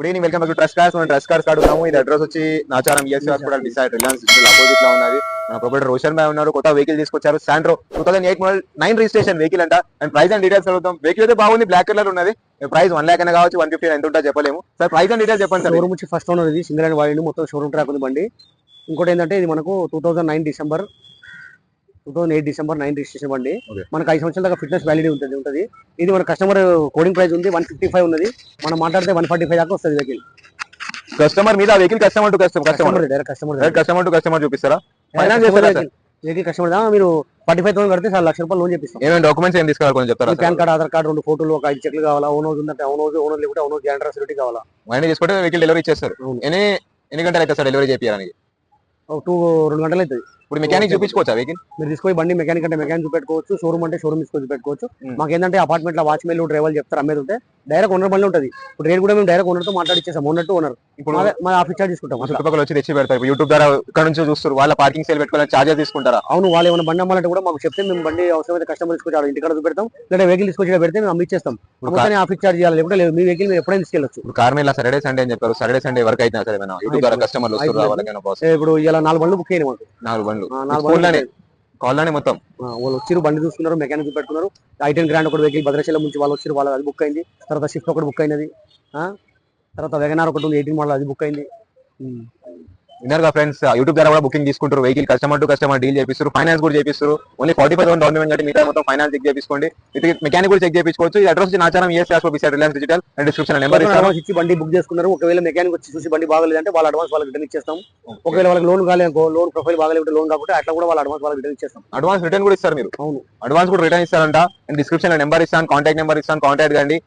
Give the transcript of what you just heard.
Good evening, welcome back to trust cars. మనం trust cars అడుగుతాము. ఇది అడ్రస్ వచ్చి Nacharam ESC hospital decide Reliance opposite లో ఉన్నది. మన ప్రొపరేటర్ రోషన్ భాయ్ ఉన్నారు. కొత్త వెహికల్ తీసుకొచ్చారు, శాంట్రో 2008 మోడల్ 9 రిజిస్ట్రేషన్ వెహికల్ అంట. అండ్ ప్రైస్ అండ్ డీటెయిల్స్ అడుగుతాం. వెహికల్ అయితే బాగుంది, బ్లాక్ కలర్ ఉన్నది. ప్రైస్ 1 lakh అయినా కావచ్చు, 150 ఎంత ఉంటుందో చెప్పలేము. సార్ ప్రైస్ అండ్ డీటెయిల్స్ చెప్పండి సార్. షోరూమ్ వచ్చి ఫస్ట్ ఓనర్ ఇది సింగిల్ అండ్ వైడ్ మొత్తం షోరూమ్ ట్రాక్ ఉంది బండి. ఇంకోటి ఏంటంటే ఇది మనకు 2008 డిసెంబర్ 9 రిజిస్ట్రేషన్ బండి. మనకు 5 సంవత్సరాల దాకా ఫిట్నెస్ వ్యాలిడిటీ ఉంటుంది. ఇది మన కస్టమర్ కోడింగ్ ప్రైస్ ఉంది 155 ఉన్నది. మనం మాట్లాడితే 145 దాకా వస్తుంది వెహికల్. కస్టమర్ మీద వెహికల్ కస్టమర్ టు కస్టమర్ చూపిస్తారా? ఫైనాన్స్ చేస్తారా సార్? వెహికల్ కస్టమర్ మీరు 45,000 కడితే సార్ 1,00,000 రూపాయలు లోన్ చేపిస్తాం. ఏమైనా డాక్యుమెంట్స్ ఏం తీసుకోవాలి కొంచెం చెప్తారా? పాన్ కార్డ్, ఆధార్ కార్డు, 2 ఫోటోలు, ఒక 5 చెక్లు కావాలా? ఓన్ హౌస్ ఉందంటే ఓన్ హౌస్ లేకుంటే ఓన్ హౌస్ గ్యారంటీ సెక్యూరిటీ కావాలా? అవన్నీ తీసుకుంటే వెహికల్ డెలివరీ ఇచ్చేస్తారు. ఎన్ని గంటలు అయితే సార్ డెలివరీ చేయాలని? 2 గంటలు అవుతుంది. ఇప్పుడు మెకానిక్ చూపించుకోవచ్చా వెహికల్? మీరు తీసుకొని బండి మెకానిక్ అంటే మెకానిక్ చూపెట్టుకోవచ్చు, షోరూమ్ అంటే షోరూమ్ తీసుకొని పెట్టుకోవచ్చు. మాకేంటంటే అపార్ట్మెంట్ లో వాచ్మెన్ డ్రైవర్ చెప్తారు అమ్మేది ఉంటే డైరెక్ట్ ఓనర్ బండి ఉంటుంది. ఇప్పుడు రేట్ కూడా మేము డైరెక్ట్ ఓనర్ తో మాట్లాడిచ్చేసాం. ఓనర్ ఇప్పుడు మా ఆఫీస్ చార్జ్ తీసుకుంటాం. చుట్టుపక్కల వచ్చి తెచ్చి పెడతారు. యూట్యూబ్ ద్వారా ఇక్కడ నుంచి చూస్తారు, వాళ్ళ పార్కింగ్ సేల్ పెట్టుకోవాలి, చార్జెస్ తీసుకుంటారా? అవును, వాళ్ళు ఏమైనా బండి అమ్మాలంటే కూడా మాకు చెప్తే మేము బండి అవసరమైతే కస్టమర్ తీసుకొచ్చి ఇంటికాడ చూపెడతాం, లేదా వెహికల్ తీసుకొచ్చి పెడితే మేము అమ్మిచ్చేస్తాం. ఆఫీస్ చార్జ్ చేయాలి, లేకపోతే మీ వెహికల్ మీరు ఎప్పుడైనా తీసుకెళ్ళచ్చు. కార్ మీద సాటర్డే సండే అని చెప్పారు. సాటర్డే సండే వర్క్ అయితే సార్ యూట్యూబ్ ద్వారా కస్టమర్లు వస్తారు. ఇప్పుడు ఇలా 4 బండ్లు బుక్ అయినాయి. 4 బండ్లు కాల్లోనే మొత్తం వాళ్ళు వచ్చారు, బండి చూసుకున్నారు, మెకానిక్ పెట్టుకున్నారు. I10 గ్రాండ్ ఒకటి వెహికల్ భద్రాచలం నుంచి వాళ్ళు వచ్చారు, వాళ్ళు అది బుక్ అయింది. తర్వాత షిఫ్ట్ ఒకటి బుక్ అయినది. తర్వాత వెగనార్ ఒకటి ఉంది 18 మోడల్, అది బుక్ అయింది. విన్నర్ గా ఫ్రెండ్స్, యూట్యూబ్ ద్వారా కూడా బుకింగ్ తీసుకుంటారు. Vehicle customer to customer deal చేపిస్తారు, ఫైనాన్స్ కూడా చేపిస్తారు. ఓన్లీ 45,000 డౌన్ పేమెంట్ కట్టి మిగతా మొత్తం ఫైనాన్స్ చెక్ చేయించుకోండి. మెకానిక్ కూడా చెక్ చేయించుకోవచ్చు. ఈ అడ్రస్ వచ్చి Nacharam ESC hospital Reliance digital and description number ఇచ్చి బండి బుక్ చేసుకున్నారు. ఒకవేళ మెకానిక్ వచ్చి చూసి బండి బాగలేదంటే వాళ్ళ అడ్వాన్స్ వాళ్ళకి రిటర్న్ ఇచ్చేస్తాం. ఒకవేళ వాళ్ళకి లోన్ కాలేదు, లోన్ ప్రొఫైల్ బాగలేకపోతే లోన్ కాకపోతే అట్లా కూడా వాళ్ళ అడ్వాన్స్ వాళ్ళకి రిటర్న్ ఇచ్చేస్తాం. అడ్వాన్స్ రిటర్న్ కూడా ఇస్తారు మీరు? అవును, అడ్వాన్స్ కూడా రిటర్న్ ఇస్తారంట. అండ్ డిస్క్రిప్షన్ నెంబర్ ఇస్తాను, కాంటాక్ట్ నెంబర్ ఇస్తాను, కాంటాక్ట్ కండి.